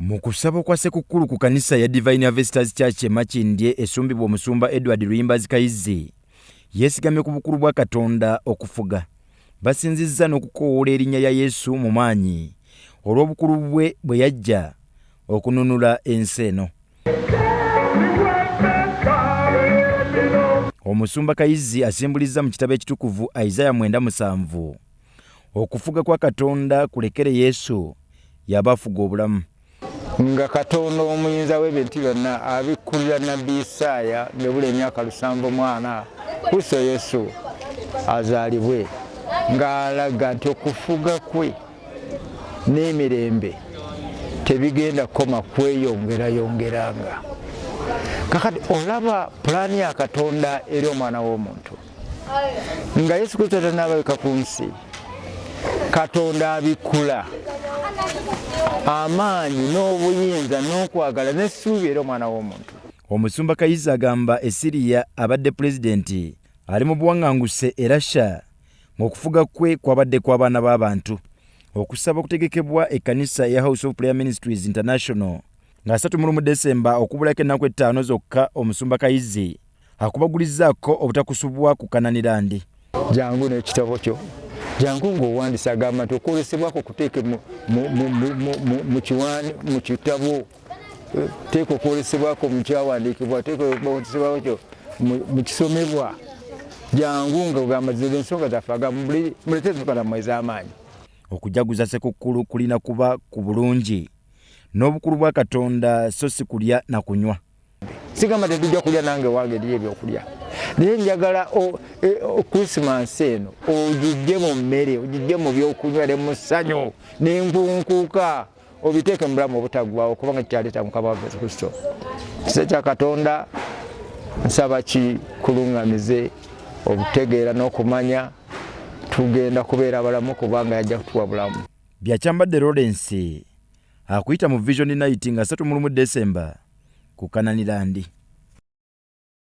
Mu kusaba kwa Ssekukkulu ku kanisa ya Divine Harvesters Church e Makindye esumbibwa omusumba Edward Luyimbazi Kayizi yeesigamye ku bukulu bwa Katonda okufuga. Basinzizza n'okukoowoola erinnya lya Yesu mu maanyi olw'obukulu bwe yajja okununula ensi eno. Omusumba Kayizi asimbulizza mu kitabo ekitukuvu Isaiah 9:7 okufuga kwa Katonda kulekere Yesu yabafuga obulamu. Nga Katonda omuyinza w'ebintu byonna abikkulira Nabbi Isaaya ng'ebula emyaka 7 Kristo Yesu azaalibwe ng'alaga nti okufuga kwe n'emirembe tebigenda kukoma kweyongerayongeranga. Kakati olaba pulaani ya Katonda eri omwana w'omuntu nga Yesu Kristo tannabaweka ku nsi, Katonda abikkula amaanyi n'obuyinza n'okwagala n'essuubi eri omwana w'omuntu. Omusumba Kayizi agamba Esiriya abadde pulezidenti ali mu buwaŋŋanguse e Russia ng'okufuga kwe kwabadde kw'abaana b'abantu. Okusaba okutegekebwa ekkanisa ya House of Prayer Ministries International nga 3 Desemba okubulako ennaku 5 zokka, omusumba Kayizi akubagulizzaako obutakusubwa kukananira ndi. Jangu n'ekitabo kyo, jangu ng'owandiisa agamba nti okwolesebwako kuteeke mu kitabo, teeka okwolesebwako mu kyawandiikibwa, teeka okwolesebwako kyo mu kisomebwa. Jangu nga ogamba zino ensonga zaffe agamba mulete tukala mwezi amaanyi. Okujaguza Ssekukkulu kulina kuba ku bulungi n'obukulu bwa Katonda so si kulya na kunywa. Sigamba tetujja kulya nange wange eriyo ebyokulya, naye njagala Krismasi eno ogijje mu mmere, ogijje mu byokunywa ne mu ssanyu n'enkunkuuka, obiteeke mu bulamu obutaggwaawo kubanga kikyaleeta Mukama waffe Yesu Kristo. Kisa kya Katonda nsaba kikuluŋŋamize obutegeera n'okumanya tugenda kubeera balamu kubanga yajja kutuwa bulamu. Byakyambadde Lawrence akuyita mu Vision Night nga 3 Desemba ku Kananirandi.